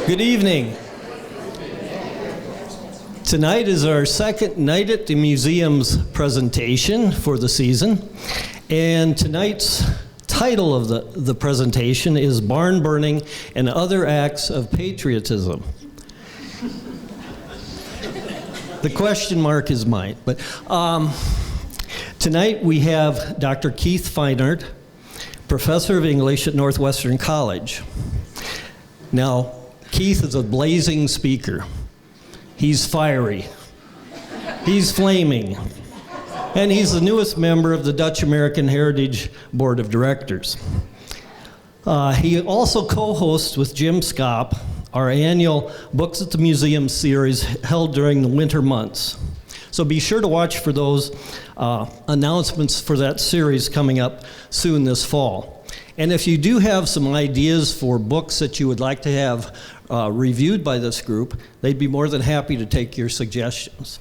Good evening. Tonight is our second Night at the Museum's presentation for the season. And tonight's title of the presentation is Barn Burning and Other Acts of Patriotism. The question mark is mine. But tonight we have Dr. Keith Fynaardt, professor of English at Northwestern College. Now, Keith is a blazing speaker. He's fiery. He's flaming. And he's the newest member of the Dutch American Heritage Board of Directors. He also co-hosts with Jim Scopp our annual Books at the Museum series held during the winter months. So be sure to watch for those announcements for that series coming up soon this fall. And if you do have some ideas for books that you would like to have reviewed by this group, they'd be more than happy to take your suggestions.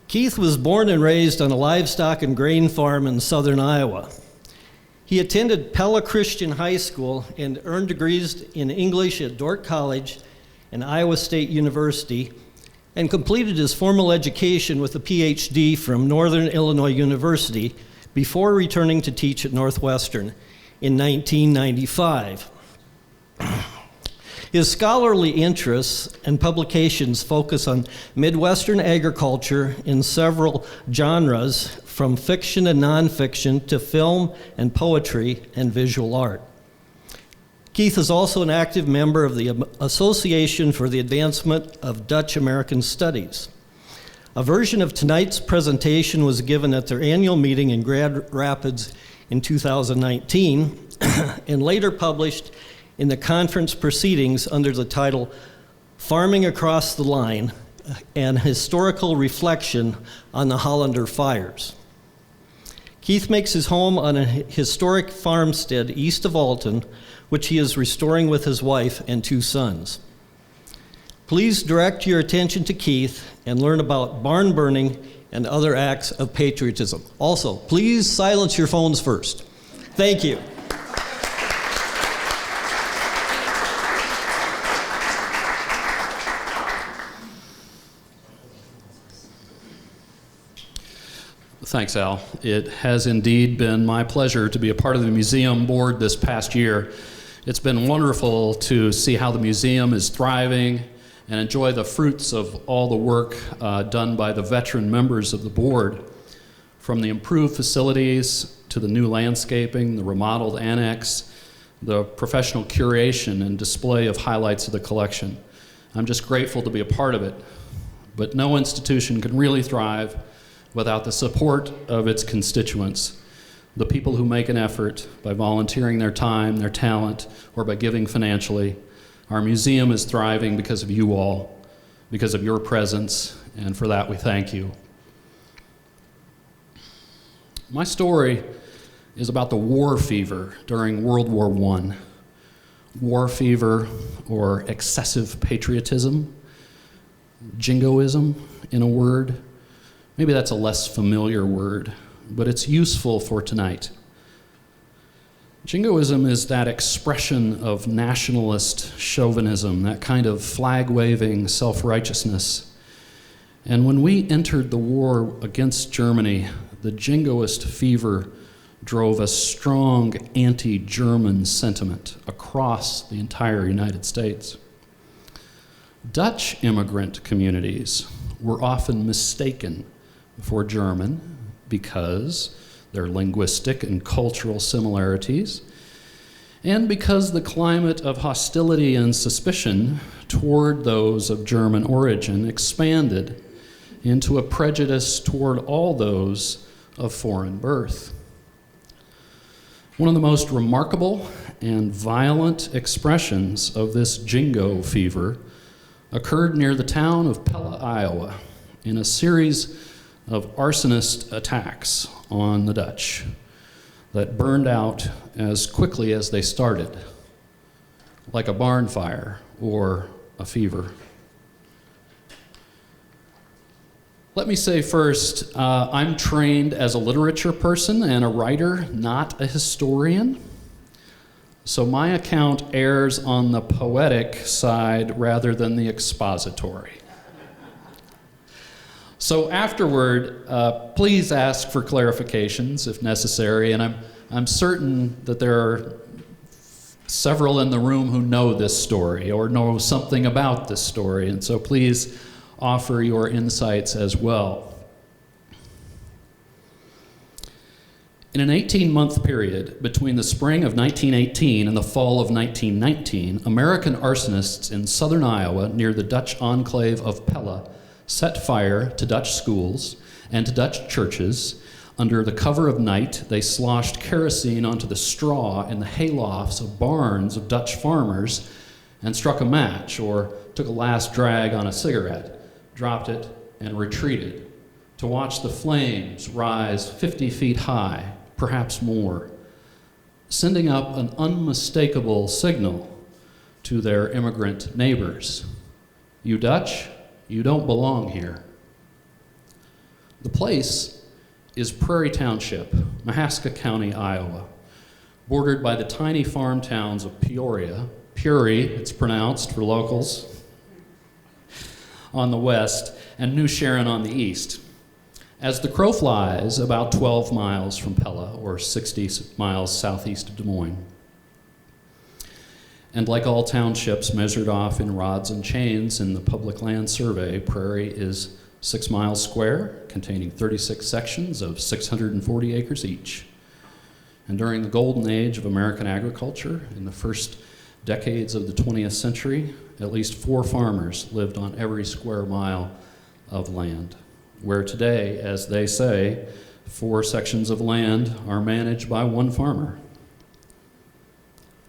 Keith was born and raised on a livestock and grain farm in southern Iowa. He attended Pella Christian High School and earned degrees in English at Dordt College and Iowa State University, and completed his formal education with a PhD from Northern Illinois University before returning to teach at Northwestern in 1995. His scholarly interests and publications focus on Midwestern agriculture in several genres, from fiction and nonfiction to film and poetry and visual art. Keith is also an active member of the Association for the Advancement of Dutch American Studies. A version of tonight's presentation was given at their annual meeting in Grand Rapids in 2019 and later published in the conference proceedings under the title Farming Across the Line, an historical reflection on the Hollander fires. Keith makes his home on a historic farmstead east of Alton, which he is restoring with his wife and 2 sons. Please direct your attention to Keith and learn about barn burning and other acts of patriotism. Also, please silence your phones first. Thank you. Thanks, Al. It has indeed been my pleasure to be a part of the museum board this past year. It's been wonderful to see how the museum is thriving and enjoy the fruits of all the work done by the veteran members of the board, from the improved facilities to the new landscaping, the remodeled annex, the professional curation and display of highlights of the collection. I'm just grateful to be a part of it. But no institution can really thrive without the support of its constituents, the people who make an effort by volunteering their time, their talent, or by giving financially. Our museum is thriving because of you all, because of your presence, and for that we thank you. My story is about the war fever during World War I. War fever, or excessive patriotism, jingoism in a word. Maybe that's a less familiar word, but it's useful for tonight. Jingoism is that expression of nationalist chauvinism, that kind of flag-waving self-righteousness. And when we entered the war against Germany, the jingoist fever drove a strong anti-German sentiment across the entire United States. Dutch immigrant communities were often mistaken for German because their linguistic and cultural similarities, and because the climate of hostility and suspicion toward those of German origin expanded into a prejudice toward all those of foreign birth. One of the most remarkable and violent expressions of this jingo fever occurred near the town of Pella, Iowa, in a series of arsonist attacks on the Dutch that burned out as quickly as they started, like a barn fire or a fever. Let me say first, I'm trained as a literature person and a writer, not a historian. So my account errs on the poetic side rather than the expository. So afterward, please ask for clarifications if necessary, and I'm certain that there are several in the room who know this story or know something about this story, and so please offer your insights as well. In an 18-month period between the spring of 1918 and the fall of 1919, American arsonists in southern Iowa near the Dutch enclave of Pella set fire to Dutch schools and to Dutch churches. Under the cover of night, they sloshed kerosene onto the straw in the haylofts of barns of Dutch farmers and struck a match or took a last drag on a cigarette, dropped it, and retreated to watch the flames rise 50 feet high, perhaps more, sending up an unmistakable signal to their immigrant neighbors. You Dutch, you don't belong here. The place is Prairie Township, Mahaska County, Iowa, bordered by the tiny farm towns of Peoria, Puri, it's pronounced for locals, on the west, and New Sharon on the east. As the crow flies, about 12 miles from Pella, or 60 miles southeast of Des Moines. And like all townships measured off in rods and chains in the Public Land Survey, Prairie is 6 miles square, containing 36 sections of 640 acres each. And during the golden age of American agriculture, in the first decades of the 20th century, at least 4 farmers lived on every square mile of land, where today, as they say, 4 sections of land are managed by 1 farmer.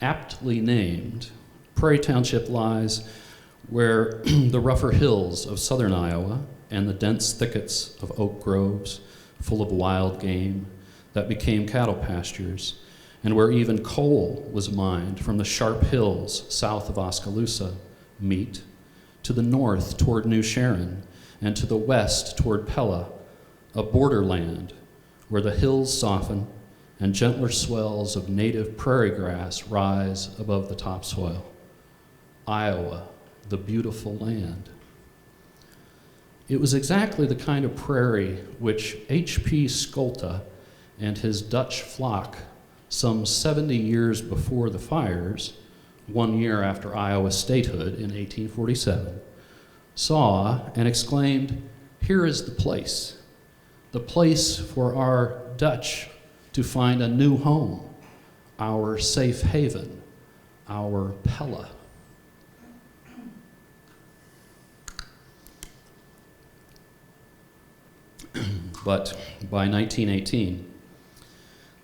Aptly named, Prairie Township lies where the rougher hills of southern Iowa and the dense thickets of oak groves full of wild game that became cattle pastures, and where even coal was mined from the sharp hills south of Oskaloosa meet, to the north toward New Sharon, and to the west toward Pella, a borderland where the hills soften and gentler swells of native prairie grass rise above the topsoil. Iowa, the beautiful land. It was exactly the kind of prairie which H.P. Skolta and his Dutch flock, some 70 years before the fires, 1 year after Iowa's statehood in 1847, saw and exclaimed, "Here is the place for our Dutch to find a new home, our safe haven, our Pella." But by 1918,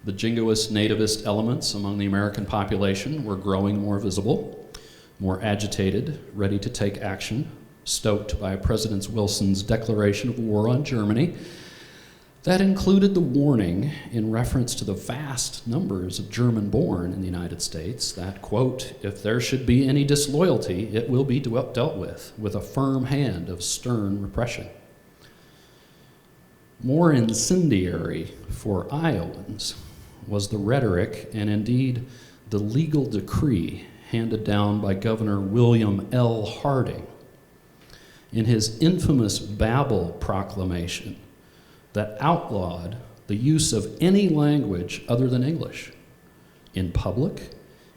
the jingoist nativist elements among the American population were growing more visible, more agitated, ready to take action, stoked by President Wilson's declaration of war on Germany. That included the warning in reference to the vast numbers of German-born in the United States that, quote, "if there should be any disloyalty, it will be dealt with a firm hand of stern repression." More incendiary for Iowans was the rhetoric and indeed the legal decree handed down by Governor William L. Harding in his infamous Babel Proclamation that outlawed the use of any language other than English in public,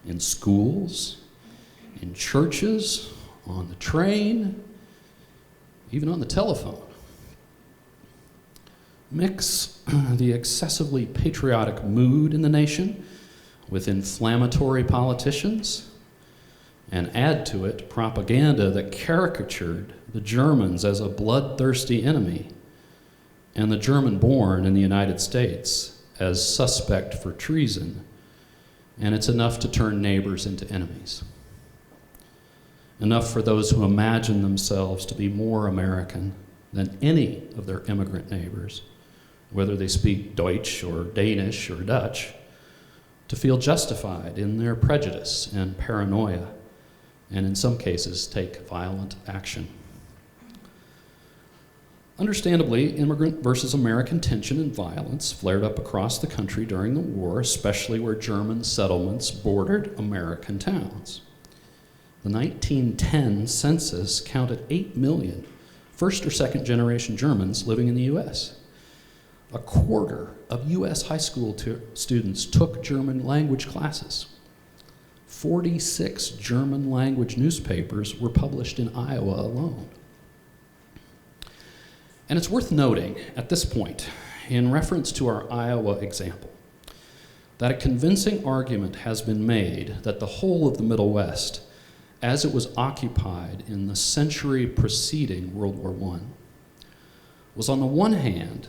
in schools, in churches, on the train, even on the telephone. Mix the excessively patriotic mood in the nation with inflammatory politicians, and add to it propaganda that caricatured the Germans as a bloodthirsty enemy and the German-born in the United States as suspect for treason, and it's enough to turn neighbors into enemies. Enough for those who imagine themselves to be more American than any of their immigrant neighbors, whether they speak Deutsch or Danish or Dutch, to feel justified in their prejudice and paranoia, and in some cases take violent action. Understandably, immigrant versus American tension and violence flared up across the country during the war, especially where German settlements bordered American towns. The 1910 census counted 8 million first or second generation Germans living in the U.S. A quarter of U.S. high school students took German language classes. 46 German language newspapers were published in Iowa alone. And it's worth noting at this point, in reference to our Iowa example, that a convincing argument has been made that the whole of the Middle West, as it was occupied in the century preceding World War I, was on the one hand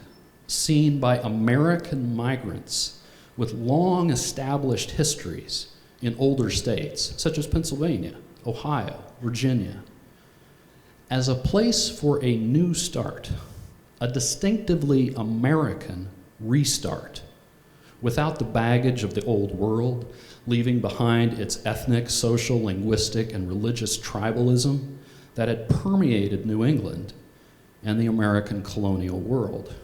seen by American migrants with long established histories in older states, such as Pennsylvania, Ohio, Virginia, as a place for a new start, a distinctively American restart, without the baggage of the old world, leaving behind its ethnic, social, linguistic, and religious tribalism that had permeated New England and the American colonial world.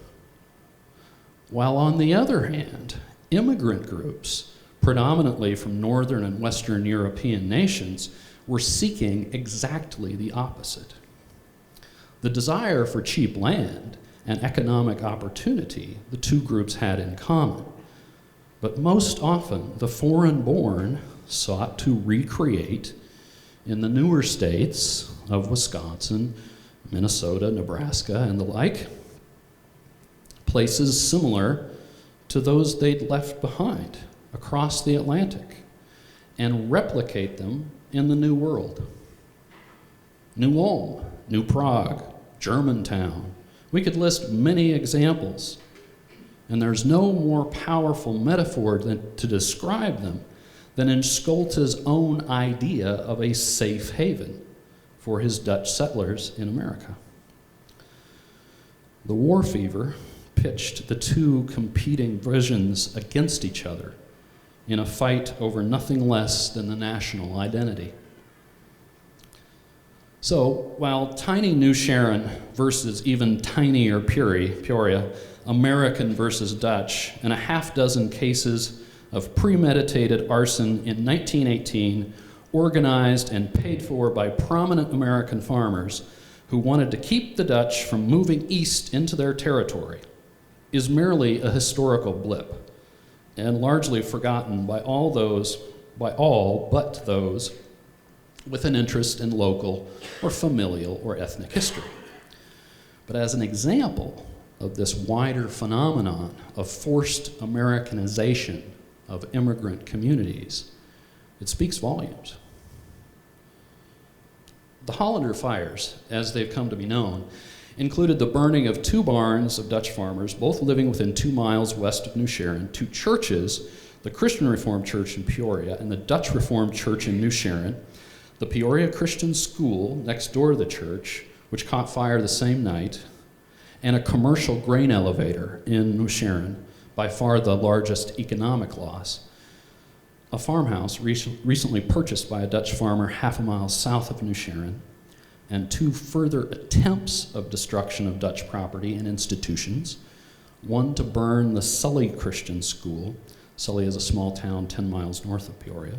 While on the other hand, immigrant groups, predominantly from Northern and Western European nations, were seeking exactly the opposite. The desire for cheap land and economic opportunity the two groups had in common. But most often, the foreign-born sought to recreate in the newer states of Wisconsin, Minnesota, Nebraska, and the like, places similar to those they'd left behind across the Atlantic, and replicate them in the New World. New Ulm, New Prague, Germantown. We could list many examples, and there's no more powerful metaphor to describe them than in Scholte's own idea of a safe haven for his Dutch settlers in America. The war fever pitched the two competing visions against each other in a fight over nothing less than the national identity. So, while tiny New Sharon versus even tinier Peoria, American versus Dutch, and a half dozen cases of premeditated arson in 1918, organized and paid for by prominent American farmers who wanted to keep the Dutch from moving east into their territory, is merely a historical blip, and largely forgotten by all but those with an interest in local or familial or ethnic history. But as an example of this wider phenomenon of forced Americanization of immigrant communities, it speaks volumes. The Hollander fires, as they've come to be known, included the burning of 2 barns of Dutch farmers, both living within 2 miles west of New Sharon, 2 churches, the Christian Reformed Church in Peoria and the Dutch Reformed Church in New Sharon, the Peoria Christian School next door to the church, which caught fire the same night, and a commercial grain elevator in New Sharon, by far the largest economic loss. A farmhouse recently purchased by a Dutch farmer half a mile south of New Sharon, and 2 further attempts of destruction of Dutch property and institutions, one to burn the Sully Christian School. Sully is a small town 10 miles north of Peoria,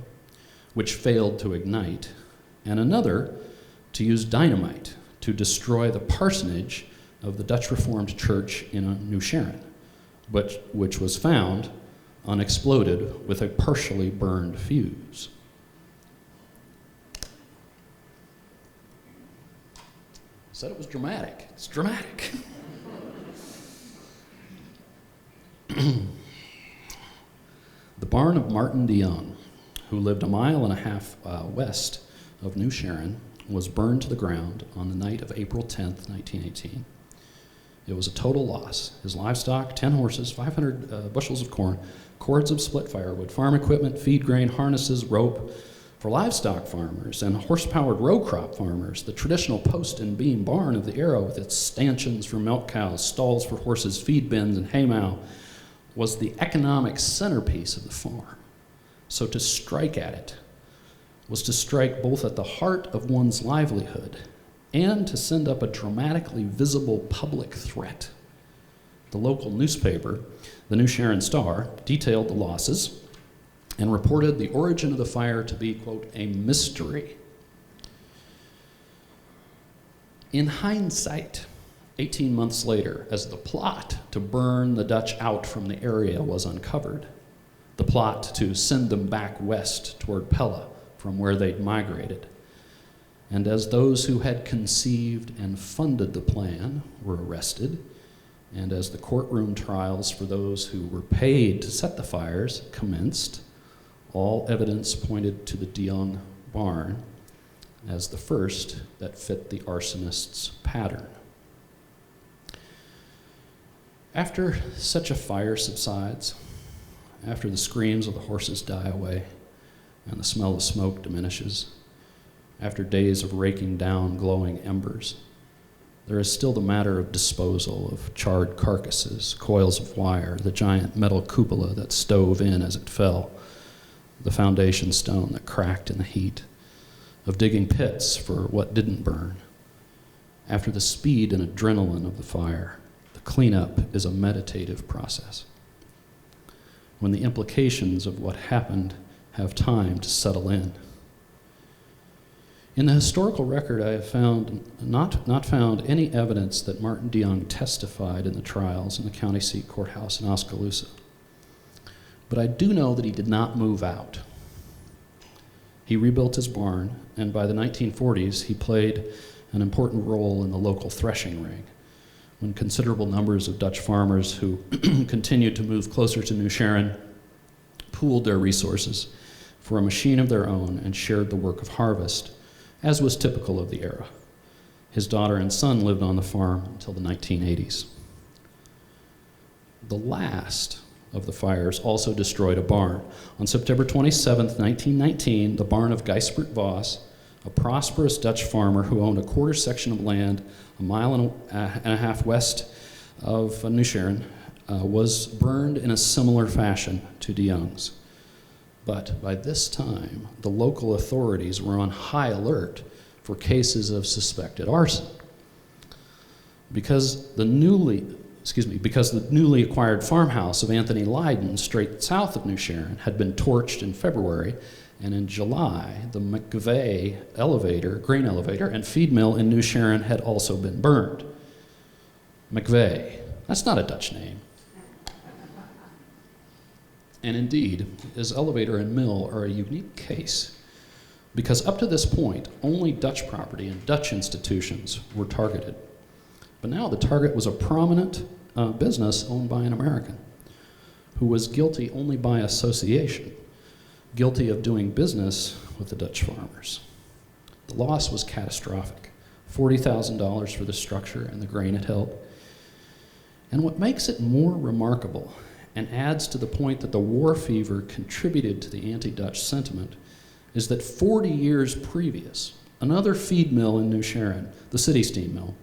which failed to ignite, and another to use dynamite to destroy the parsonage of the Dutch Reformed Church in New Sharon, which was found unexploded with a partially burned fuse. Said it was dramatic. It's dramatic. The barn of Martin DeYoung, who lived a mile and a half west of New Sharon, was burned to the ground on the night of April 10th, 1918. It was a total loss. His livestock, 10 horses, 500 bushels of corn, cords of split firewood, farm equipment, feed grain, harnesses, rope. For livestock farmers and horse-powered row crop farmers, the traditional post and beam barn of the era with its stanchions for milk cows, stalls for horses, feed bins, and haymow was the economic centerpiece of the farm. So to strike at it was to strike both at the heart of one's livelihood and to send up a dramatically visible public threat. The local newspaper, the New Sharon Star, detailed the losses and reported the origin of the fire to be, quote, a mystery. In hindsight, 18 months later, as the plot to burn the Dutch out from the area was uncovered, the plot to send them back west toward Pella from where they'd migrated, and as those who had conceived and funded the plan were arrested, and as the courtroom trials for those who were paid to set the fires commenced, all evidence pointed to the de Jong barn as the first that fit the arsonist's pattern. After such a fire subsides, after the screams of the horses die away and the smell of smoke diminishes, after days of raking down glowing embers, there is still the matter of disposal of charred carcasses, coils of wire, the giant metal cupola that stove in as it fell, the foundation stone that cracked in the heat, of digging pits for what didn't burn. After the speed and adrenaline of the fire, the cleanup is a meditative process. When the implications of what happened have time to settle in. In the historical record, I have found not found any evidence that Martin de Jong testified in the trials in the county seat courthouse in Oskaloosa. But I do know that he did not move out. He rebuilt his barn, and by the 1940s, he played an important role in the local threshing ring, when considerable numbers of Dutch farmers who continued to move closer to New Sharon pooled their resources for a machine of their own and shared the work of harvest, as was typical of the era. His daughter and son lived on the farm until the 1980s. The last of the fires also destroyed a barn. On September 27, 1919, the barn of Gijsbert Voss, a prosperous Dutch farmer who owned a quarter section of land a mile and a half west of New Sharon, was burned in a similar fashion to de Jong's. But by this time, the local authorities were on high alert for cases of suspected arson. Because the newly acquired farmhouse of Anthony Leyden, straight south of New Sharon, had been torched in February, and in July, the McVeigh grain elevator, and feed mill in New Sharon had also been burned. McVeigh, that's not a Dutch name. And indeed, his elevator and mill are a unique case, because up to this point, only Dutch property and Dutch institutions were targeted. But now the target was a prominent business owned by an American who was guilty only by association, guilty of doing business with the Dutch farmers. The loss was catastrophic, $40,000 for the structure and the grain it held. And what makes it more remarkable and adds to the point that the war fever contributed to the anti-Dutch sentiment is that 40 years previous, another feed mill in New Sharon, the City Steam Mill,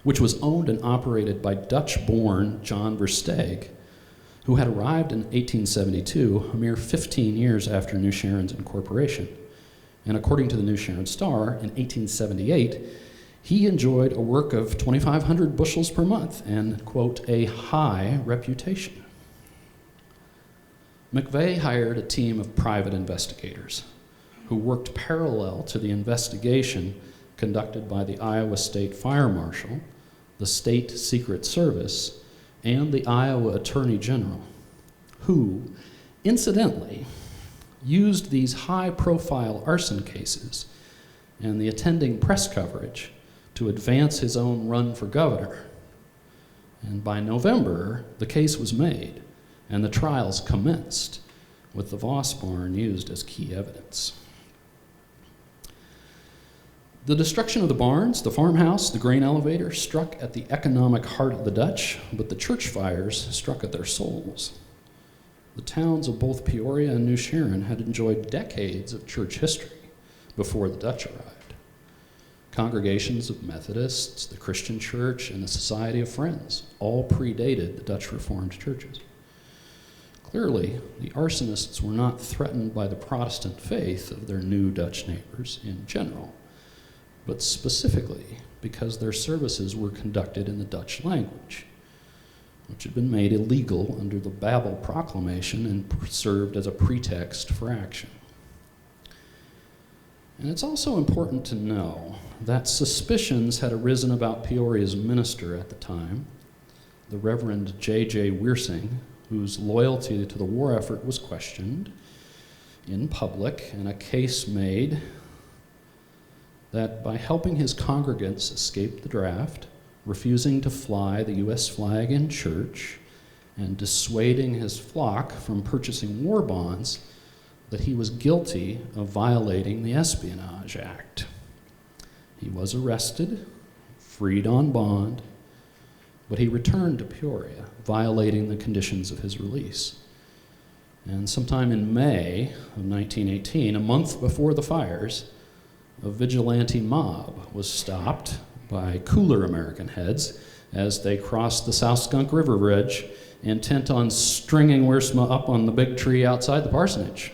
which was owned and operated by Dutch-born John Versteeg, who had arrived in 1872, a mere 15 years after New Sharon's incorporation. And according to the New Sharon Star, in 1878, he enjoyed a work of 2,500 bushels per month and, quote, a high reputation. McVeigh hired a team of private investigators who worked parallel to the investigation conducted by the Iowa State Fire Marshal, the State Secret Service, and the Iowa Attorney General, who, incidentally, used these high-profile arson cases and the attending press coverage to advance his own run for governor. And by November, the case was made, and the trials commenced, with the Voss barn used as key evidence. The destruction of the barns, the farmhouse, the grain elevator struck at the economic heart of the Dutch, but the church fires struck at their souls. The towns of both Peoria and New Sharon had enjoyed decades of church history before the Dutch arrived. Congregations of Methodists, the Christian Church, and the Society of Friends all predated the Dutch Reformed churches. Clearly, the arsonists were not threatened by the Protestant faith of their new Dutch neighbors in general, but specifically because their services were conducted in the Dutch language, which had been made illegal under the Babel Proclamation and served as a pretext for action. And it's also important to know that suspicions had arisen about Peoria's minister at the time, the Reverend J.J. Wiersing, whose loyalty to the war effort was questioned in public, and a case made that by helping his congregants escape the draft, refusing to fly the U.S. flag in church, and dissuading his flock from purchasing war bonds, that he was guilty of violating the Espionage Act. He was arrested, freed on bond, but he returned to Peoria, violating the conditions of his release. And sometime in May of 1918, a month before the fires, a vigilante mob was stopped by cooler American heads as they crossed the South Skunk River Bridge, intent on stringing Wiersma up on the big tree outside the parsonage.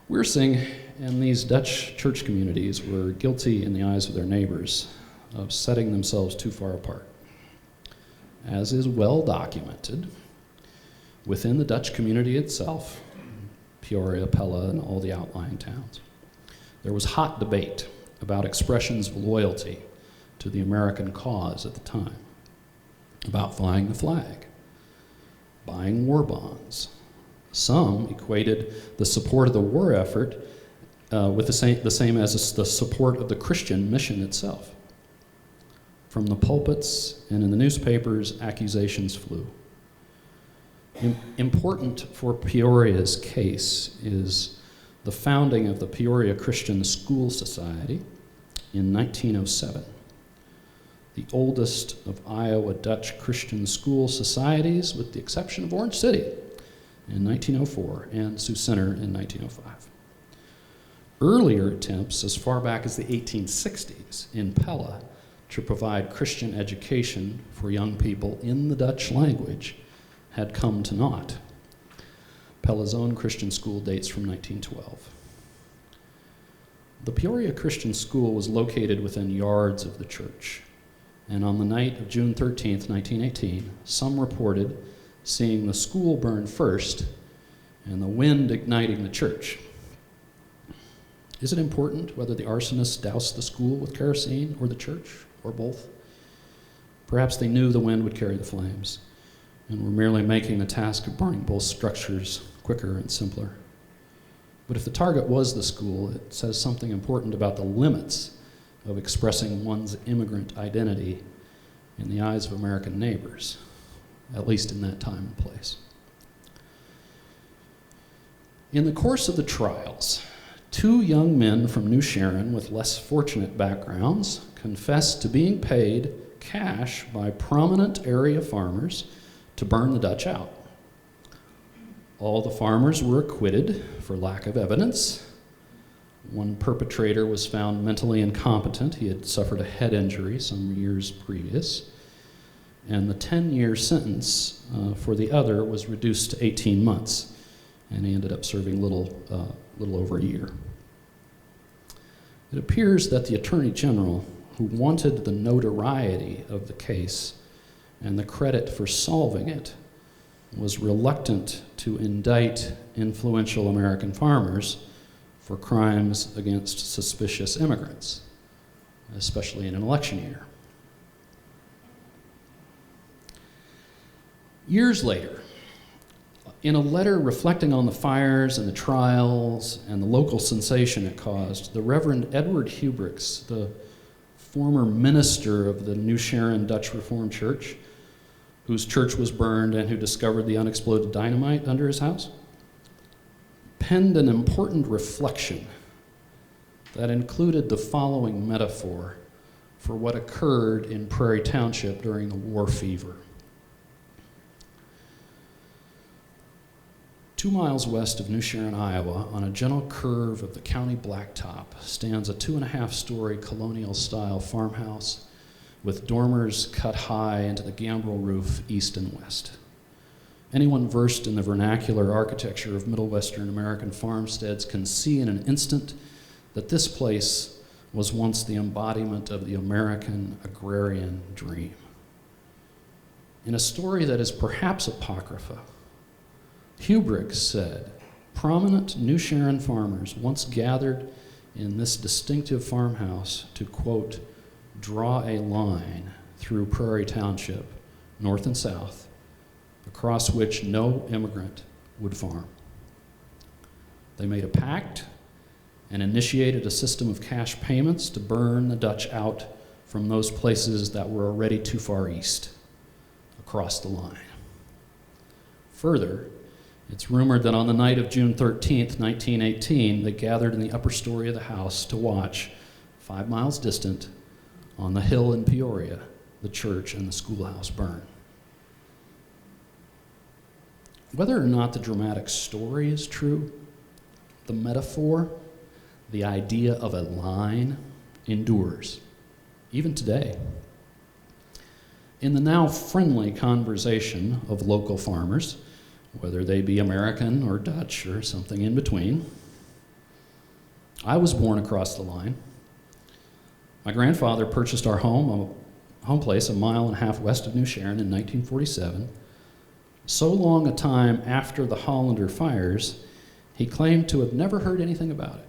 Wiersing and these Dutch church communities were guilty in the eyes of their neighbors of setting themselves too far apart. As is well documented, within the Dutch community itself, Peoria, Pella, and all the outlying towns, there was hot debate about expressions of loyalty to the American cause at the time, about flying the flag, buying war bonds. Some equated the support of the war effort with the same as the support of the Christian mission itself. From the pulpits and in the newspapers, accusations flew. Important for Peoria's case is the founding of the Peoria Christian School Society in 1907, the oldest of Iowa Dutch Christian school societies, with the exception of Orange City in 1904 and Sioux Center in 1905. Earlier attempts, as far back as the 1860s in Pella, to provide Christian education for young people in the Dutch language had come to naught. Pella's own Christian school dates from 1912. The Peoria Christian School was located within yards of the church, and on the night of June 13th, 1918, some reported seeing the school burn first and the wind igniting the church. Is it important whether the arsonists doused the school with kerosene or the church, or both? Perhaps they knew the wind would carry the flames and were merely making the task of burning both structures quicker and simpler. But if the target was the school, it says something important about the limits of expressing one's immigrant identity in the eyes of American neighbors, at least in that time and place. In the course of the trials, 2 young men from New Sharon with less fortunate backgrounds confessed to being paid cash by prominent area farmers to burn the Dutch out. All the farmers were acquitted for lack of evidence. One perpetrator was found mentally incompetent. He had suffered a head injury some years previous. And the 10-year sentence for the other was reduced to 18 months, and he ended up serving little over a year. It appears that the Attorney General, who wanted the notoriety of the case and the credit for solving it, was reluctant to indict influential American farmers for crimes against suspicious immigrants, especially in an election year. Years later, in a letter reflecting on the fires and the trials and the local sensation it caused, the Reverend Edward Hubricks, the former minister of the New Sharon Dutch Reformed Church, whose church was burned and who discovered the unexploded dynamite under his house, penned an important reflection that included the following metaphor for what occurred in Prairie Township during the war fever. 2 miles west of New Sharon, Iowa, on a gentle curve of the county blacktop, stands a 2.5-story colonial-style farmhouse with dormers cut high into the gambrel roof east and west. Anyone versed in the vernacular architecture of Middle Western American farmsteads can see in an instant that this place was once the embodiment of the American agrarian dream. In a story that is perhaps apocrypha, Hubrick said, prominent New Sharon farmers once gathered in this distinctive farmhouse to, quote, draw a line through Prairie Township, north and south, across which no immigrant would farm. They made a pact and initiated a system of cash payments to burn the Dutch out from those places that were already too far east, across the line. Further, it's rumored that on the night of June 13th, 1918, they gathered in the upper story of the house to watch, 5 miles distant, on the hill in Peoria, the church and the schoolhouse burn. Whether or not the dramatic story is true, the metaphor, the idea of a line, endures, even today. In the now friendly conversation of local farmers, whether they be American or Dutch or something in between, I was born across the line. My grandfather purchased our home place a mile and a half west of New Sharon in 1947. So long a time after the Hollander fires, he claimed to have never heard anything about it.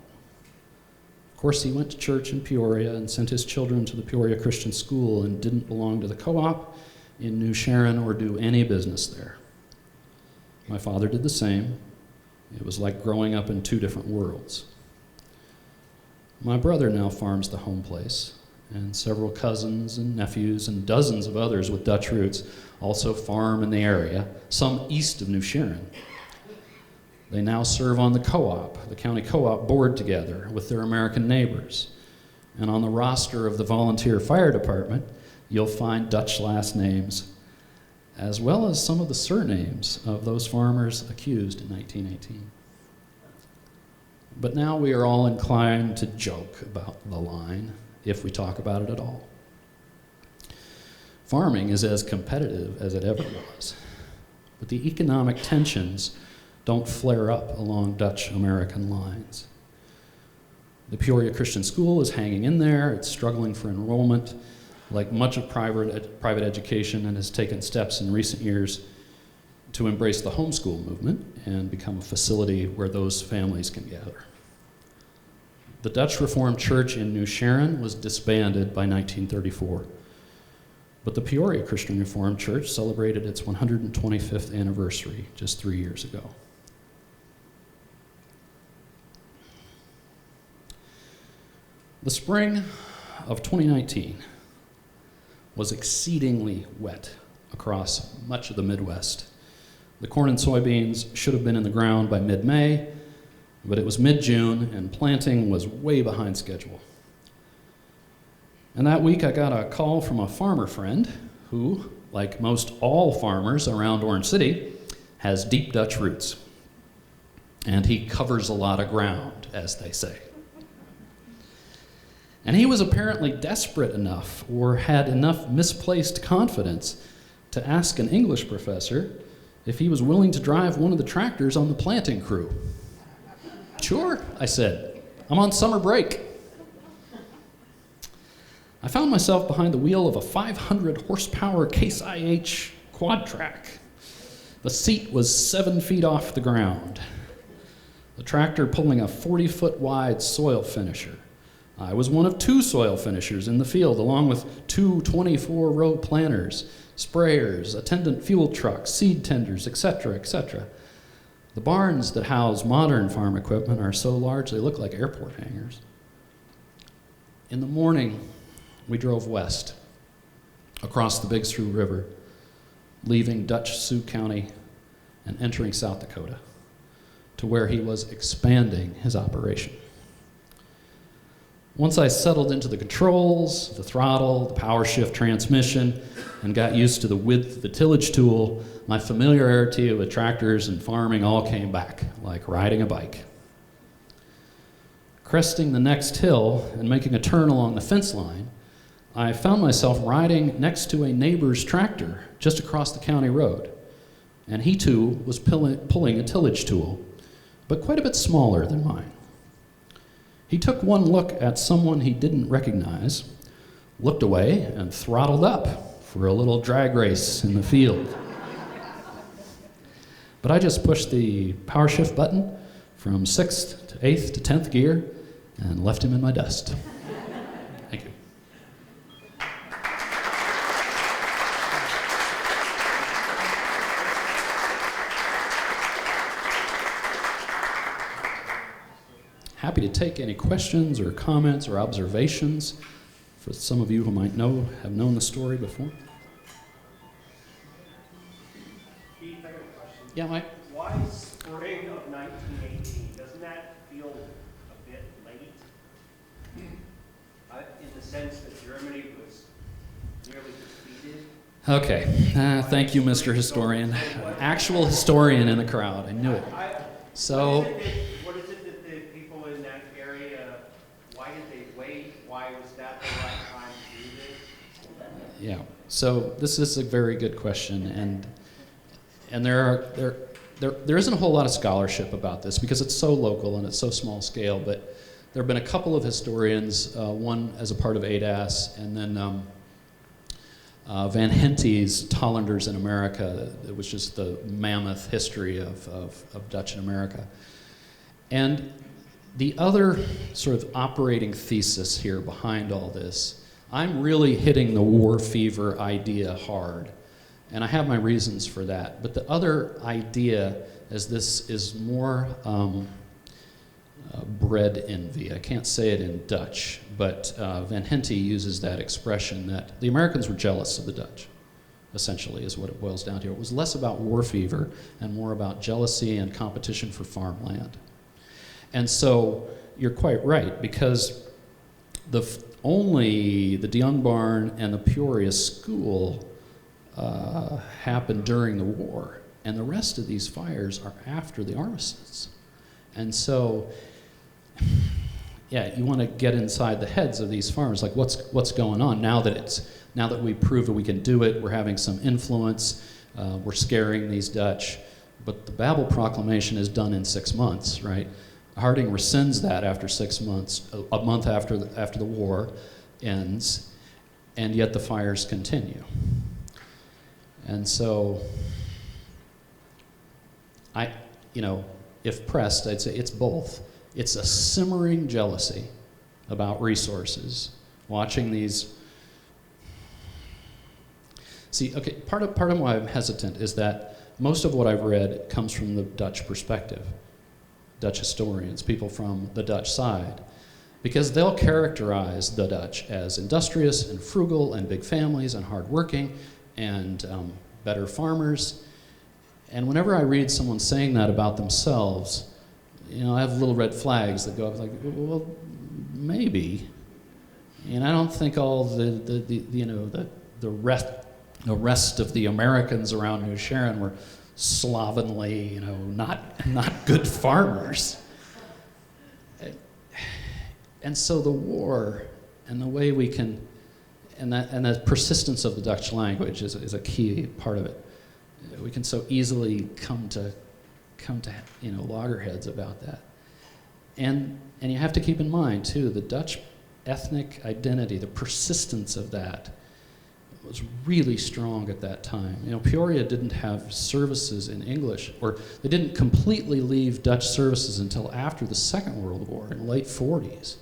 Of course, he went to church in Peoria and sent his children to the Peoria Christian School and didn't belong to the co-op in New Sharon or do any business there. My father did the same. It was like growing up in two different worlds. My brother now farms the home place, and several cousins and nephews and dozens of others with Dutch roots also farm in the area, some east of New Sharon. They now serve on the co-op, the county co-op board together with their American neighbors. And on the roster of the volunteer fire department, you'll find Dutch last names, as well as some of the surnames of those farmers accused in 1918. But now we are all inclined to joke about the line, if we talk about it at all. Farming is as competitive as it ever was, but the economic tensions don't flare up along Dutch-American lines. The Peoria Christian School is hanging in there. It's struggling for enrollment, like much of private education, and has taken steps in recent years to embrace the homeschool movement and become a facility where those families can gather. The Dutch Reformed Church in New Sharon was disbanded by 1934, but the Peoria Christian Reformed Church celebrated its 125th anniversary just 3 years ago. The spring of 2019 was exceedingly wet across much of the Midwest. The corn and soybeans should have been in the ground by mid-May, but it was mid-June and planting was way behind schedule. And that week I got a call from a farmer friend who, like most all farmers around Orange City, has deep Dutch roots. And he covers a lot of ground, as they say. And he was apparently desperate enough or had enough misplaced confidence to ask an English professor if he was willing to drive one of the tractors on the planting crew. Sure, I said. I'm on summer break. I found myself behind the wheel of a 500 horsepower Case IH quad track. The seat was 7 feet off the ground. The tractor pulling a 40-foot wide soil finisher. I was one of 2 soil finishers in the field, along with 2 24-row planters, sprayers, attendant fuel trucks, seed tenders, etc., etc. The barns that house modern farm equipment are so large they look like airport hangars. In the morning, we drove west, across the Big Sioux River, leaving Dutch Sioux County and entering South Dakota, to where he was expanding his operation. Once I settled into the controls, the throttle, the power shift transmission, and got used to the width of the tillage tool, my familiarity with tractors and farming all came back, like riding a bike. Cresting the next hill and making a turn along the fence line, I found myself riding next to a neighbor's tractor just across the county road. and he too was pulling a tillage tool, but quite a bit smaller than mine. He took one look at someone he didn't recognize, looked away, and throttled up for a little drag race in the field. But I just pushed the power shift button from 6th to 8th to 10th gear and left him in my dust. Thank you. Happy to take any questions or comments or observations for some of you who might have known the story before. Keith, I got a question. Yeah, Mike? Why spring of 1918? Doesn't that feel a bit late? In the sense that Germany was nearly defeated? Okay. Thank you, Mr. Historian. Actual historian in the crowd. I knew it. So, What is it that the people in that area, why did they wait? Why was that the right time to do this? yeah. So this is a very good question, and there isn't a whole lot of scholarship about this because it's so local and it's so small scale. But there have been a couple of historians, one as a part of ADAS, and then Van Hente's Tollanders in America, which is the mammoth history of Dutch in America. And the other sort of operating thesis here behind all this, I'm really hitting the war fever idea hard. And I have my reasons for that. But the other idea is this is more bread envy. I can't say it in Dutch, but Van Hente uses that expression that the Americans were jealous of the Dutch, essentially, is what it boils down to. It was less about war fever and more about jealousy and competition for farmland. And so you're quite right, because only the De Young Barn and the Peoria School happened during the war, and the rest of these fires are after the armistice. And so, yeah, you want to get inside the heads of these farmers, like what's going on now that we prove that we can do it, we're having some influence, we're scaring these Dutch, but the Babel Proclamation is done in 6 months, right? Harding rescinds that after 6 months, a month after the war ends, and yet the fires continue. And so, if pressed, I'd say it's both. It's a simmering jealousy about resources, watching these. See, okay, part of why I'm hesitant is that most of what I've read comes from the Dutch perspective, Dutch historians, people from the Dutch side, because they'll characterize the Dutch as industrious and frugal and big families and hardworking and better farmers. And whenever I read someone saying that about themselves, I have little red flags that go up like, well, maybe. And I don't think all the rest of the Americans around New Sharon were slovenly, not good farmers. And so the war and the way we can, and the persistence of the Dutch language is a key part of it. We can so easily come to loggerheads about that. And you have to keep in mind, too, the Dutch ethnic identity, the persistence of that was really strong at that time. Peoria didn't have services in English, or they didn't completely leave Dutch services until after the Second World War, in the late 40s.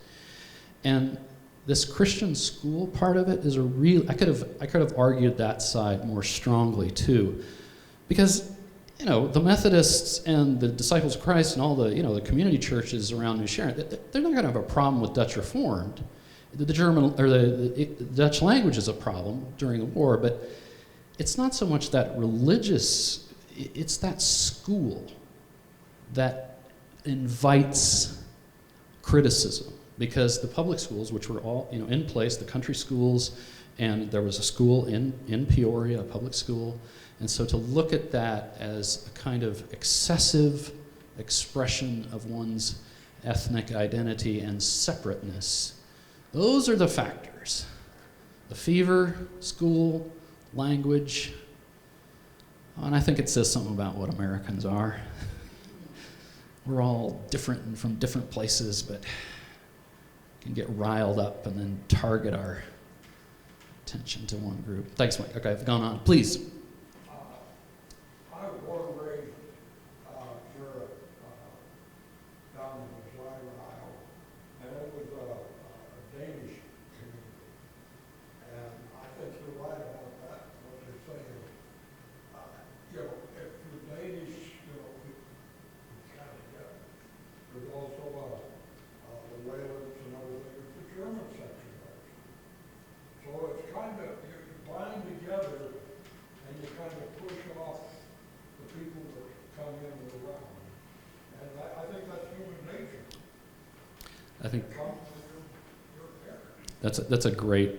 And this Christian school part of it is a real, I could have argued that side more strongly, too. Because, the Methodists and the Disciples of Christ and all the, the community churches around New Sharon, they're not going to have a problem with Dutch Reformed. The German or the Dutch language is a problem during the war, but it's not so much that religious, it's that school that invites criticism. Because the public schools, which were all in place, the country schools, and there was a school in Peoria, a public school, and so to look at that as a kind of excessive expression of one's ethnic identity and separateness, those are the factors. The fever, school, language, And I think it says something about what Americans are. We're all different and from different places, but can get riled up and then target our attention to one group. Thanks, Mike. Okay, I've gone on. Please. I was born and raised here down in the Flyover, Iowa, and it was a Danish community. And I think you're right about that, what you're saying. You know, if you're Danish, you know, we kind of get it. There's also the Whalers and everything. It's the German section there. So it's kind of, you bind together and you kind of push off the people that come in and around. And I think that's human nature. I think Come from your parents. that's a great,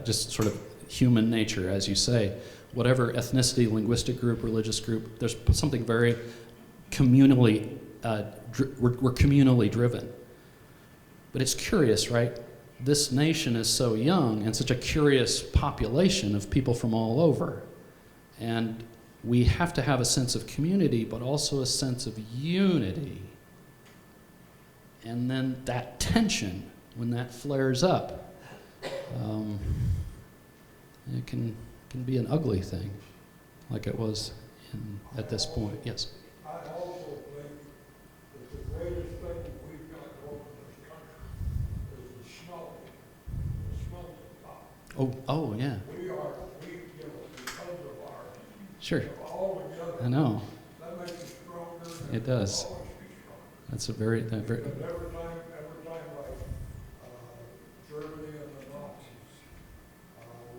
just sort of human nature, as you say. Whatever ethnicity, linguistic group, religious group, there's something very communally, we're communally driven. But it's curious, right? This nation is so young and such a curious population of people from all over. And we have to have a sense of community, but also a sense of unity. And then that tension, when that flares up, it can be an ugly thing, like it was at this point. Yes? I also think that the greatest thing that we've got going in this country is the smelting. The smelting pot. Oh, yeah. We, you know, because of our, Sure. all together, I know. that makes us stronger. And It does. we'll always be stronger. That's a very Because every time like Germany and the Nazis,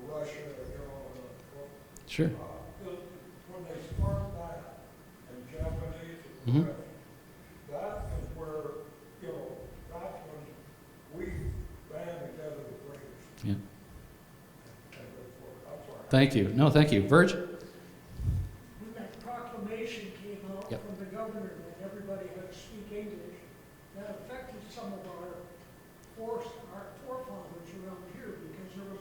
Russia, you know, sure. when they start that, and Japanese and Mhm. French, that is where, you know, that's when we band together the greatest. Yeah. And I'm sorry. Thank you. No, thank you. Virg? When that proclamation came out Yep. from the governor that everybody had to speak English, that affected some of our forefathers around here, because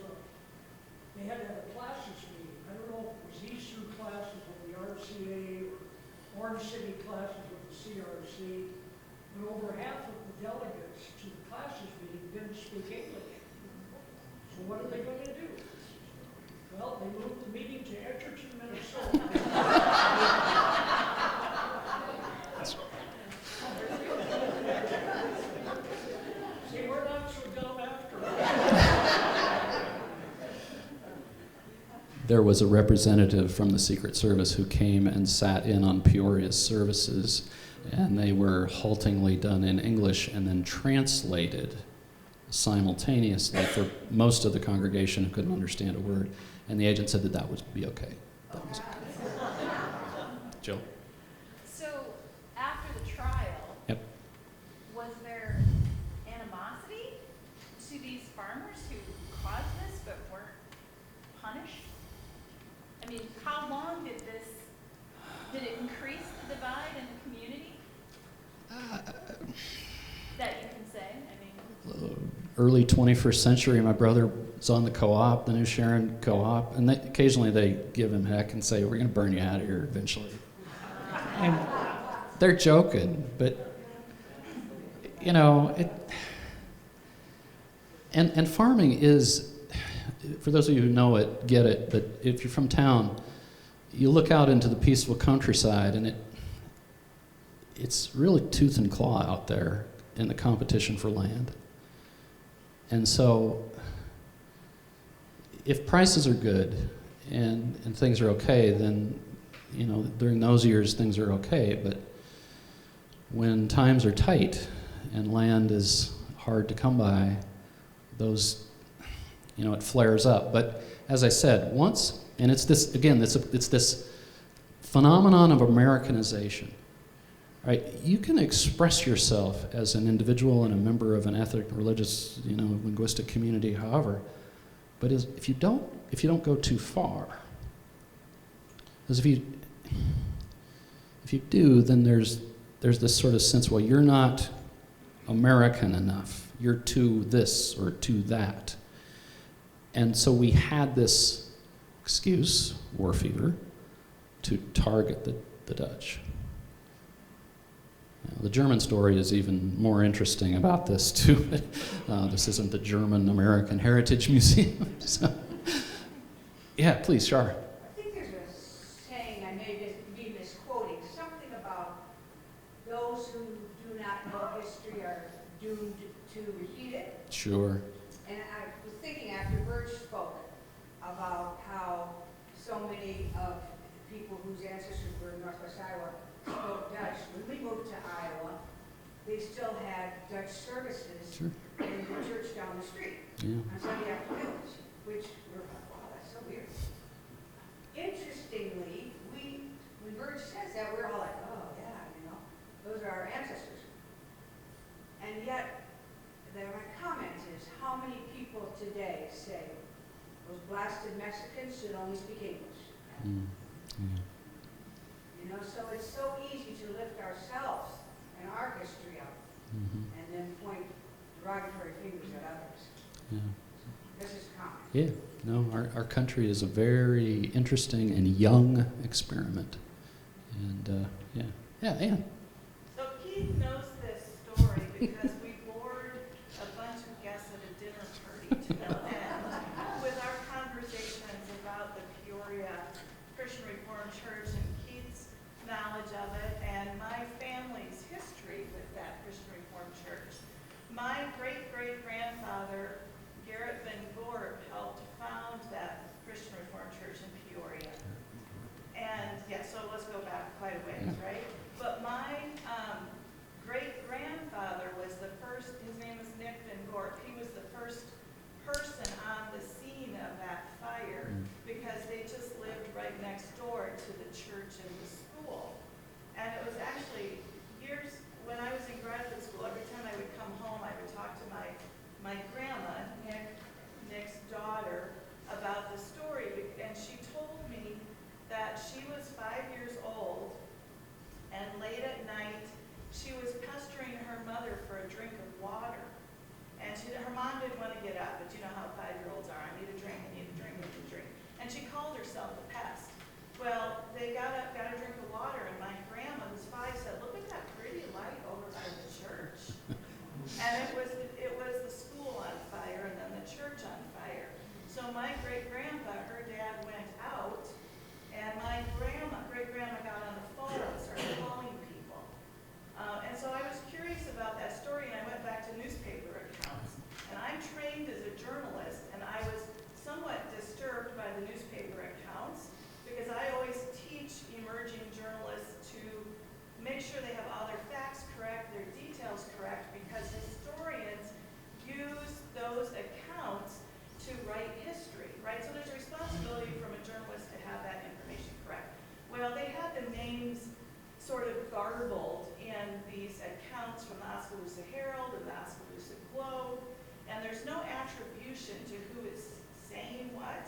they had to have a classes meeting. I don't know if it was Easter classes with the RCA or Orange City classes with the CRC, but over half of the delegates to the classes meeting didn't speak English. So what are they going to do? Well, they moved the meeting to Edgerton, Minnesota. See, we're not so dumb after all. There was a representative from the Secret Service who came and sat in on Peoria's services, and they were haltingly done in English and then translated simultaneously for most of the congregation who couldn't understand a word. And the agent said that would be okay. That was okay. Jill? So, after the trial, Yep. was there animosity to these farmers who caused this but weren't punished? I mean, how long did it increase the divide in the community? That you can say, I mean. Early 21st century, my brother was on the co-op, the New Sharon co-op, and occasionally they give him heck and say, we're going to burn you out of here eventually. And they're joking, but, you know, and farming is, for those of you who know it, get it, but if you're from town, you look out into the peaceful countryside, and it's really tooth and claw out there in the competition for land. And so, if prices are good and things are okay, then, you know, during those years things are okay. But when times are tight and land is hard to come by, those, you know, it flares up. But as I said, once, and it's this, again, it's this phenomenon of Americanization. Right? You can express yourself as an individual and a member of an ethnic, religious, you know, linguistic community, however, but if you don't go too far, because if you do, then there's this sort of sense, well, you're not American enough. You're too this or too that. And so we had this excuse, war fever, to target the Dutch. Now, the German story is even more interesting about this, too. This isn't the German American Heritage Museum. So, yeah, please, Shar. I think there's a saying, I may be misquoting, something about those who do not know history are doomed to repeat it. Sure. And I was thinking after Birch spoke about how so many of the people whose ancestors were in Northwest Iowa spoke Dutch. When we moved to Iowa, they still had Dutch services Sure. in the church down the street Yeah. on Sunday afternoons, which were like, wow, that's so weird. Interestingly, when Birch says that, we're all like, oh yeah, those are our ancestors. And yet, my comment is, how many people today say those blasted Mexicans should only speak English? Mm. Yeah. So it's so easy to lift ourselves and our history up Mm-hmm. and then point derogatory fingers at others. Yeah. This is common. Yeah. No, our country is a very interesting and young experiment. And yeah, Ann. So Keith knows this story because we bored a bunch of guests at a dinner party to no end with our conversations about the Peoria Christian Reformed Church and Keith's knowledge of it and my family's history with that Christian Reformed Church. My great-great-grandfather, Garrett Van Gorp, helped found that Christian Reformed Church in Peoria. And yeah, so let's go back quite a ways, right? But my great-grandfather was the first, his name was Nick Van Gorp. He was the first person on the scene of that fire because they just lived right next door to the church and the school. And it was actually years, when I was in graduate school, every time I would come home, I would talk to my grandma, Nick's daughter, about the story. And she told me that she was 5 years old, and late at night, she was pestering her mother for a drink of water. And her mom didn't want to get up, but you know how 5-year-olds are. I need a drink, I need a drink, I need a drink. And she called herself a pest. Well, they got up, got a drink of water, and my grandma, who's 5, said, look at that pretty light over by the church. And it was the school on fire and then the church on fire. So my great-grandpa, her dad went out, and my great-grandma got on the phone and started calling people. And so I was curious about that story, and I went back to newspaper accounts. And I'm trained as a journalist, and I was somewhat disturbed by the newspaper accounts because I always teach emerging journalists to make sure they have all their facts correct, their details correct, because historians use those accounts to write history, right? So there's a responsibility from a journalist to have that information correct. Well, they had the names sort of garbled in these accounts from the Oskaloosa Herald and the Oskaloosa Globe, and there's no attribution to who is saying what.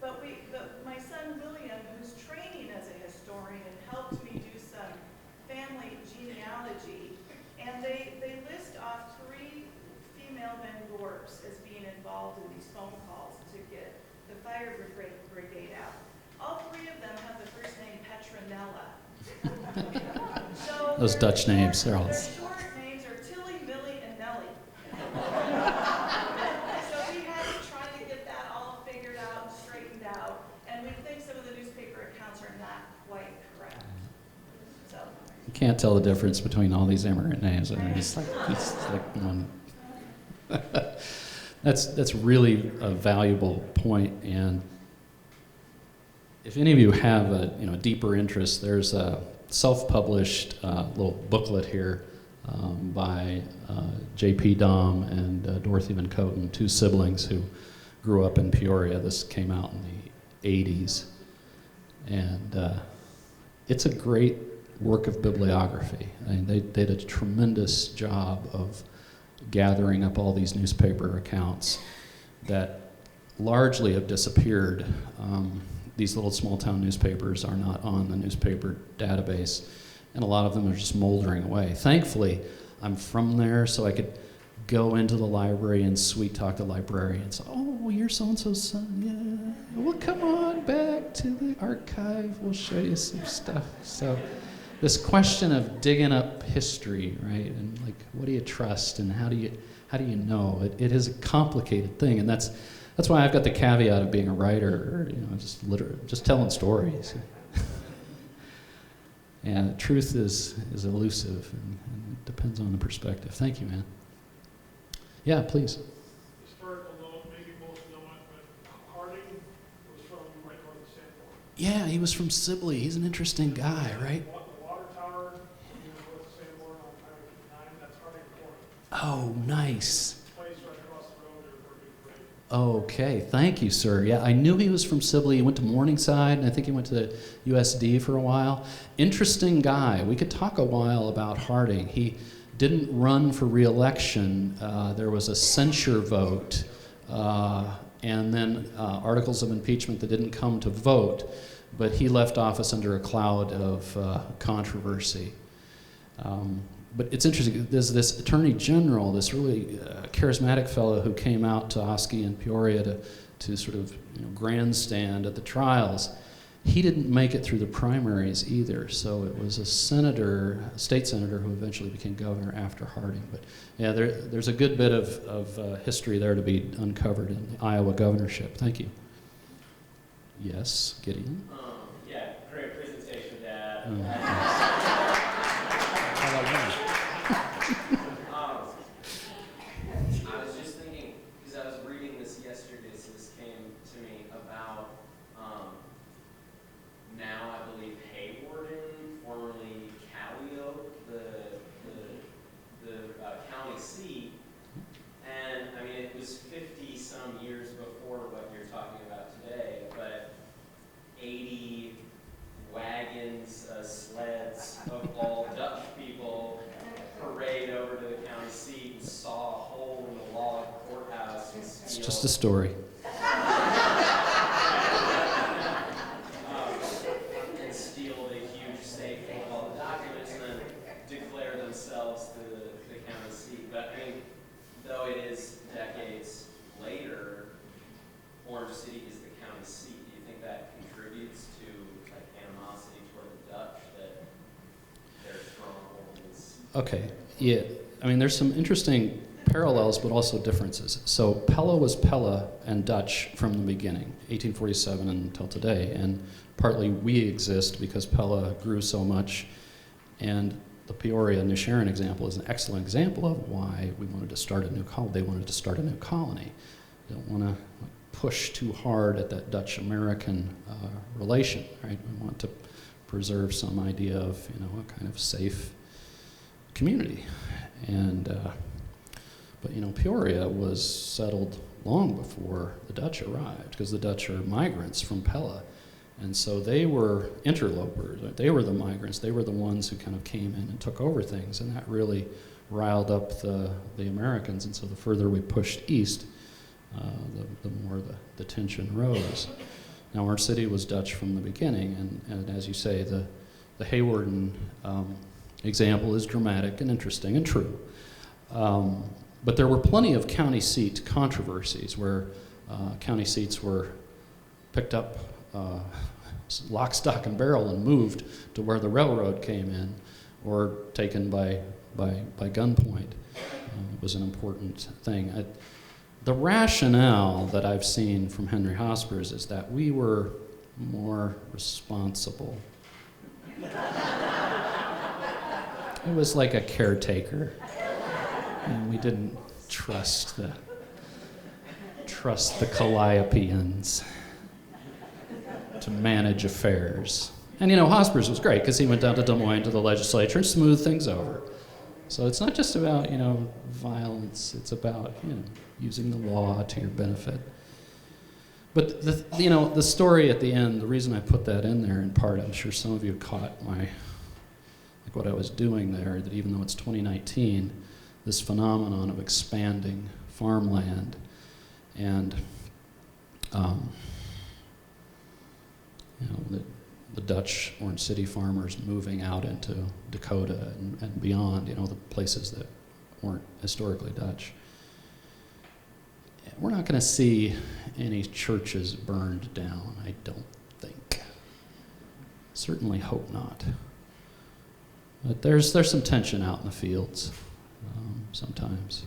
But my son William, who's training as a historian, helped me do some family genealogy, and they list off 3 female Van Gorps as being involved in these phone calls to get the fire brigade out. All 3 of them have the first name Petronella. So Those Dutch names, they're all. Their short names are Tilly, Millie, and Nellie. So we had to try to get that all figured out and straightened out, and we think some of the newspaper accounts are not quite correct. So. You can't tell the difference between all these immigrant names. I mean, it's like one. That's really a valuable point, and if any of you have a deeper interest, there's a self-published little booklet here by J.P. Dom and Dorothy Van Coten, 2 siblings who grew up in Peoria. This came out in the 80s, and it's a great work of bibliography. I mean, they did a tremendous job of gathering up all these newspaper accounts that largely have disappeared. These little small-town newspapers are not on the newspaper database, and a lot of them are just moldering away. Thankfully, I'm from there, so I could go into the library and sweet-talk the librarian and say, oh, you're so-and-so's son, yeah, Well, come on back to the archive. We'll show you some stuff. So this question of digging up history, right? And like, what do you trust and how do you know? It is a complicated thing, and that's why I've got the caveat of being a writer, or, just telling stories. And truth is elusive, and it depends on the perspective. Thank you, man. Yeah, please. Historical note, maybe most know it, but Harding was from right north of Sanborn. Yeah, he was from Sibley. He's an interesting guy, right? The water tower, north of Sanborn on Highway 9, that's Harding Point. Oh, nice. Place right across the road there for a big parade. Okay, thank you, sir. Yeah, I knew he was from Sibley. He went to Morningside, and I think he went to the USD for a while. Interesting guy. We could talk a while about Harding. He didn't run for re-election. There was a censure vote, and then articles of impeachment that didn't come to vote, but he left office under a cloud of controversy. But it's interesting, there's this attorney general, this really charismatic fellow who came out to Oski and Peoria to sort of grandstand at the trials. He didn't make it through the primaries either, so it was a state senator who eventually became governor after Harding. But yeah, there's a good bit of history there to be uncovered in the Iowa governorship. Thank you. Yes, Gideon? Yeah, great presentation, Dad. I was just thinking, because I was reading this yesterday, so this came to me about now I believe Haywarden, formerly Calliope, the county seat, and I mean it was 50 some years before what you're talking about today, but 80 wagons, sleds of all Dutch people parade over to the county seat and saw a hole in the log courthouse and steal. It's just a story. And steal the huge safe full of all the documents and then declare themselves the county seat. But I mean, though it is decades later, Orange City is the county seat. Do you think that contributes to like animosity toward the Dutch that their stronghold is? Okay, yeah. I mean, there's some interesting parallels, but also differences. So Pella was Pella and Dutch from the beginning, 1847 until today, and partly we exist because Pella grew so much, and the Peoria New Sharon example is an excellent example of why we wanted to start a new colony. They wanted to start a new colony. They don't want to push too hard at that Dutch-American relation, right? We want to preserve some idea of, a kind of safe community. And but Peoria was settled long before the Dutch arrived, because the Dutch are migrants from Pella, and so they were interlopers. They were the migrants. They were the ones who kind of came in and took over things, and that really riled up the Americans. And so the further we pushed east, the more the tension rose. Now, Orange City was Dutch from the beginning, and as you say, the Haywarden example is dramatic and interesting and true. But there were plenty of county seat controversies where county seats were picked up lock, stock, and barrel and moved to where the railroad came in, or taken by gunpoint. It was an important thing. The rationale that I've seen from Henry Hospers is that we were more responsible. It was like a caretaker, and we didn't trust the Calliopeans to manage affairs. And Hospers was great because he went down to Des Moines to the legislature and smoothed things over. So it's not just about violence; it's about using the law to your benefit. But the story at the end, the reason I put that in there in part, I'm sure some of you caught what I was doing there, that even though it's 2019, this phenomenon of expanding farmland and the Dutch Orange City farmers moving out into Dakota and beyond, the places that weren't historically Dutch. We're not going to see any churches burned down, I don't think. Certainly hope not. But there's some tension out in the fields sometimes.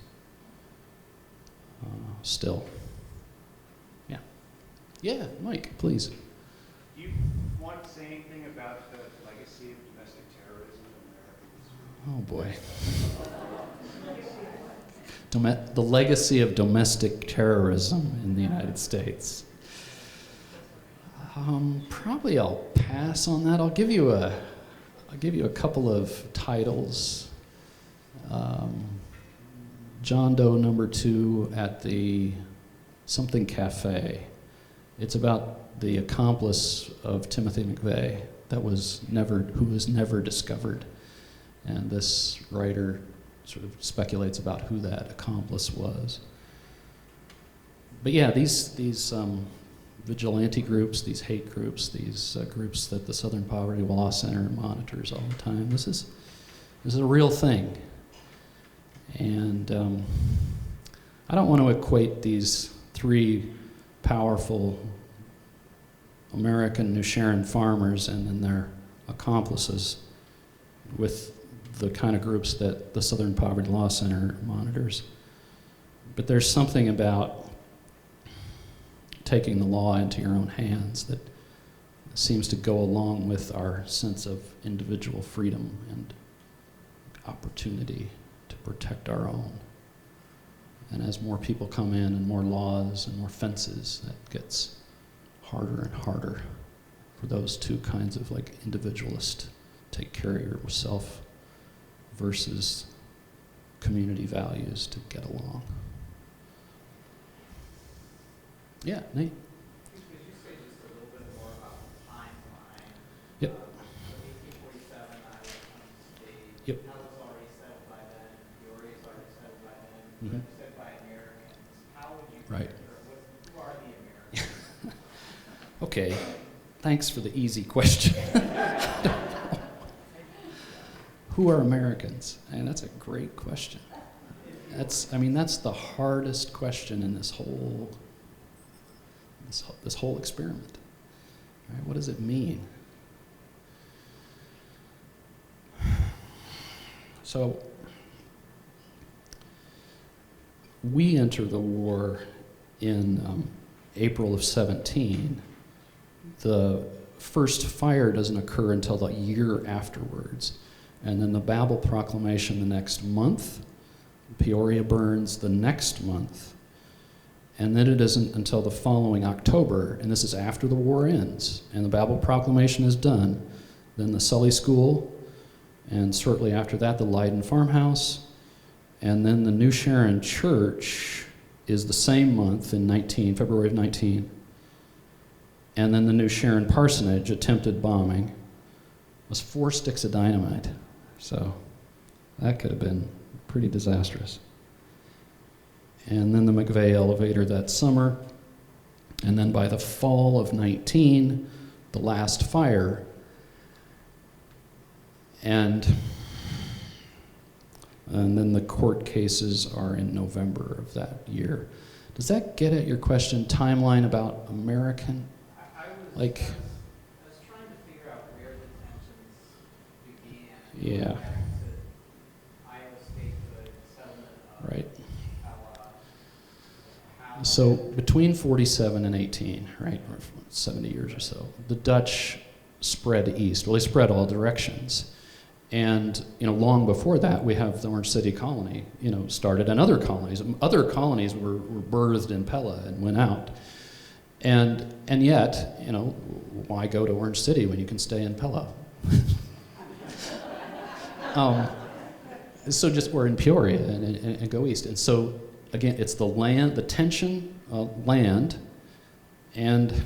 Still. Yeah. Yeah, Mike, please. Do you want to say anything about the legacy of domestic terrorism in America? Oh boy. The legacy of domestic terrorism in the United States. Probably I'll pass on that. I'll give you a couple of titles. John Doe number 2 at the something cafe. It's about the accomplice of Timothy McVeigh who was never discovered. And this writer sort of speculates about who that accomplice was. But yeah, these vigilante groups, these hate groups, these groups that the Southern Poverty Law Center monitors all the time, this is a real thing. And I don't want to equate these 3 powerful American New Sharon farmers and then their accomplices with the kind of groups that the Southern Poverty Law Center monitors. But there's something about taking the law into your own hands that seems to go along with our sense of individual freedom and opportunity to protect our own. And as more people come in and more laws and more fences, that gets harder and harder for those two kinds of individualist, take care of yourself versus community values to get along. Yeah, Nate? Could you say just a little bit more about the timeline? Yep. 1847, Iowa comes to state. Yep. How was already settled by then? Peoria is already settled by then. Mhm. Set by Americans. How would you Right. who are the Americans? Okay, thanks for the easy question. Who are Americans? And that's a great question. That's the hardest question in this whole experiment. Right? What does it mean? So we enter the war in April of 17. The first fire doesn't occur until the year afterwards. And then the Babel Proclamation the next month. Peoria burns the next month. And then it isn't until the following October, and this is after the war ends, and the Babel Proclamation is done, then the Sully School, and shortly after that, the Leiden Farmhouse, and then the New Sharon Church is the same month in February of 19. And then the New Sharon Parsonage attempted bombing was 4 sticks of dynamite. So that could have been pretty disastrous. And then the McVeigh elevator that summer. And then by the fall of 19, the last fire. And then the court cases are in November of that year. Does that get at your question, timeline about American? I was trying to figure out where the tensions began. Yeah. Back to Iowa statehood, settlement of Right. how So between 47 and 18, right, or 70 years or so, the Dutch spread east. Well, they spread all directions. And, long before that, we have the Orange City colony, started, and other colonies. Other colonies were birthed in Pella and went out. And yet, why go to Orange City when you can stay in Pella? We're in Peoria and go east. And so, again, it's the land, the tension of land. And,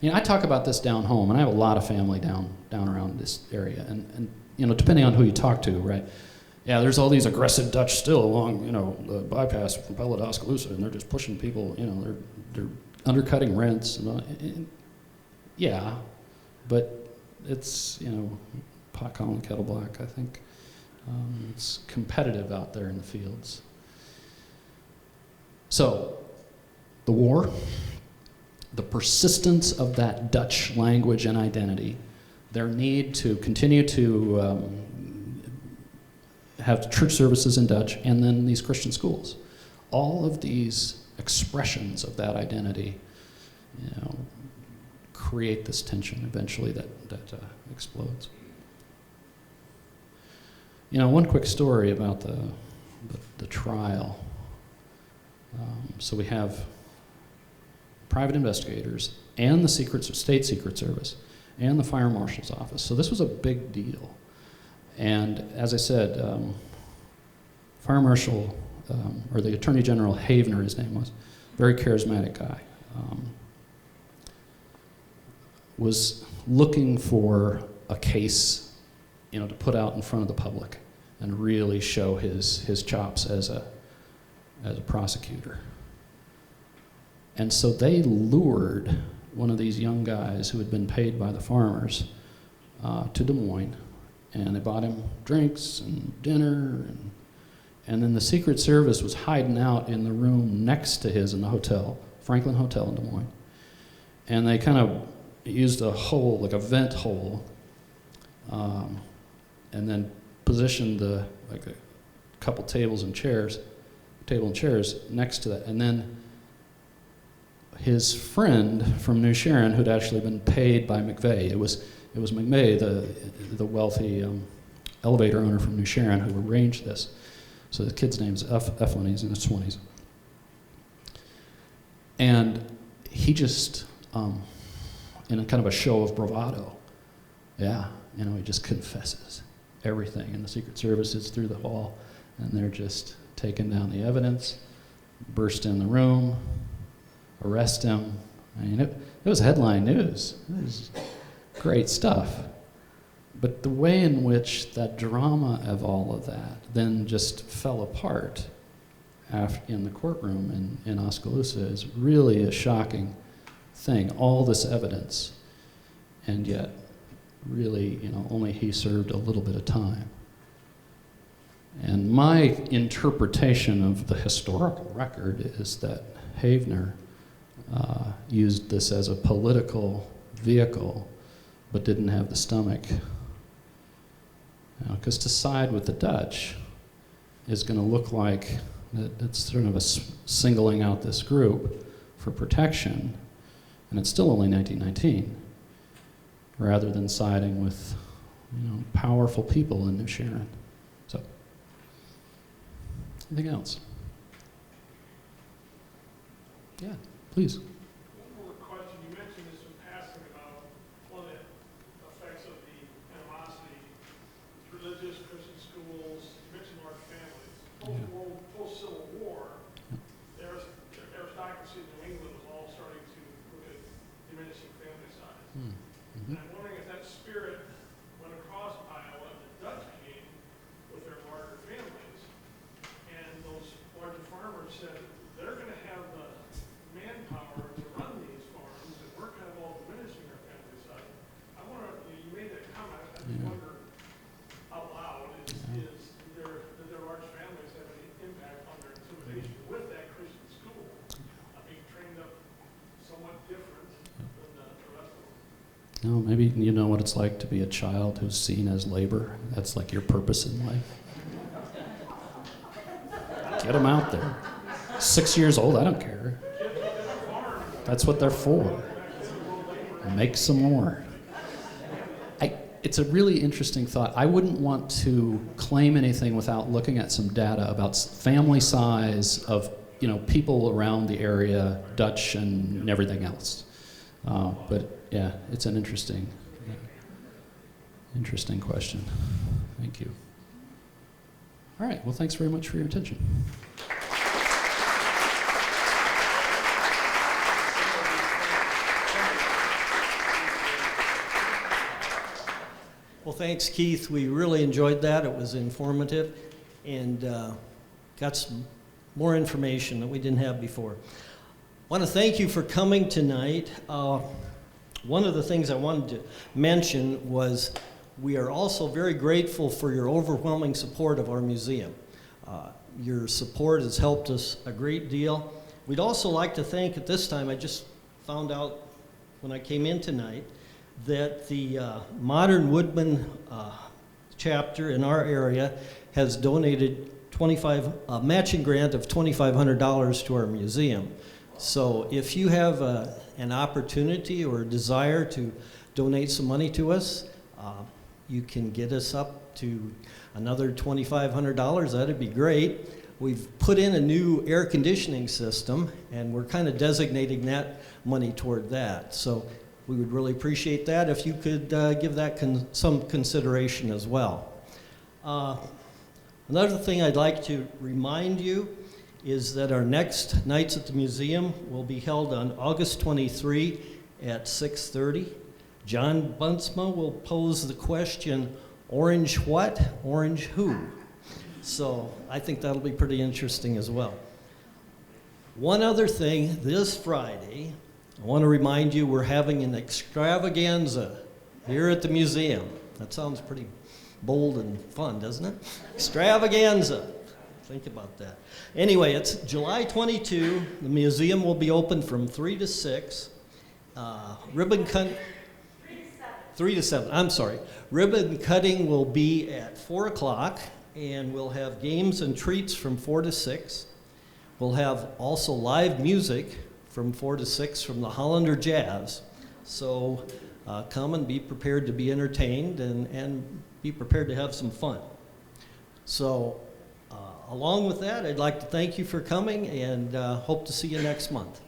I talk about this down home, and I have a lot of family down around this area. And depending on who you talk to, right? Yeah, there's all these aggressive Dutch still along, the bypass from Pella to Oskaloosa, and they're just pushing people, they're undercutting rents. And yeah, but it's, pot calling kettle black, I think. It's competitive out there in the fields. So, the war, the persistence of that Dutch language and identity, their need to continue to have church services in Dutch, and then these Christian schools. All of these expressions of that identity, create this tension eventually that explodes. One quick story about the trial. So we have private investigators and the State Secret Service and the Fire Marshal's office. So this was a big deal. And as I said, Fire Marshal, or the Attorney General Havener, his name was, very charismatic guy, was looking for a case, to put out in front of the public and really show his chops as a prosecutor. And so they lured one of these young guys who had been paid by the farmers to Des Moines, and they bought him drinks and dinner, and then the Secret Service was hiding out in the room next to his in the hotel, Franklin Hotel in Des Moines. And they kind of used a hole, like a vent hole, and then positioned a couple table and chairs next to that. And then his friend from New Sharon, who'd actually been paid by McVeigh, it was McVeigh, the wealthy elevator owner from New Sharon, who arranged this. So the kid's name's Eflin, he's in his 20s. And he just, in a kind of a show of bravado, he just confesses everything. And the Secret Service is through the hall, and they're just taking down the evidence, burst in the room, arrest him. I mean, it was headline news. It was great stuff. But the way in which that drama of all of that then just fell apart in the courtroom in Oskaloosa is really a shocking thing. All this evidence, and yet really, only he served a little bit of time. And my interpretation of the historical record is that Havener used this as a political vehicle, but didn't have the stomach. Because to side with the Dutch is going to look like it's sort of singling out this group for protection, and it's still only 1919, rather than siding with powerful people in New Sharon. So, anything else? Yeah, please. One more question. You mentioned this in passing about one of the effects of the animosity, religious, Christian schools. You mentioned large families. Post-Civil War, the aristocracy in New England was all starting to look at diminishing family size. And I'm wondering if that spirit went across Iowa and the Dutch came with their larger families, and those larger farmers said, they're going to have the manpower to run these farms, and we're kind of all diminishing our family size. I wonder, you made that comment, I just wonder out loud, did their large families have any impact on their intimidation with that Christian school, being trained up somewhat different than the rest of them? No, maybe you know what it's like to be a child who's seen as labor. That's like your purpose in life. Get them out there. 6 years old, I don't care. That's what they're for. Make some more. It's a really interesting thought. I wouldn't want to claim anything without looking at some data about family size of people around the area, Dutch and everything else. But yeah, it's an interesting question. Thank you. All right, well, thanks very much for your attention. Well, thanks, Keith. We really enjoyed that. It was informative and got some more information that we didn't have before. I want to thank you for coming tonight. One of the things I wanted to mention was we are also very grateful for your overwhelming support of our museum. Your support has helped us a great deal. We'd also like to thank at this time, I just found out when I came in tonight, that the Modern Woodman chapter in our area has donated a matching grant of $2,500 to our museum. So if you have an opportunity or a desire to donate some money to us, you can get us up to another $2,500. That'd be great. We've put in a new air conditioning system, and we're kind of designating that money toward that. So we would really appreciate that if you could give that some consideration as well. Another thing I'd like to remind you is that our next Nights at the Museum will be held on August 23 at 6:30. John Buntsma will pose the question, orange what, orange who? So I think that'll be pretty interesting as well. One other thing, this Friday, I want to remind you we're having an extravaganza here at the museum. That sounds pretty bold and fun, doesn't it? Extravaganza. Think about that. Anyway, it's July 22. The museum will be open from 3 to 6. Ribbon cut. 3 to 7. I'm sorry. Ribbon cutting will be at 4 o'clock, and we'll have games and treats from 4 to 6. We'll have also live music from 4 to 6 from the Hollander Jazz. So come and be prepared to be entertained and be prepared to have some fun. So along with that, I'd like to thank you for coming and hope to see you next month.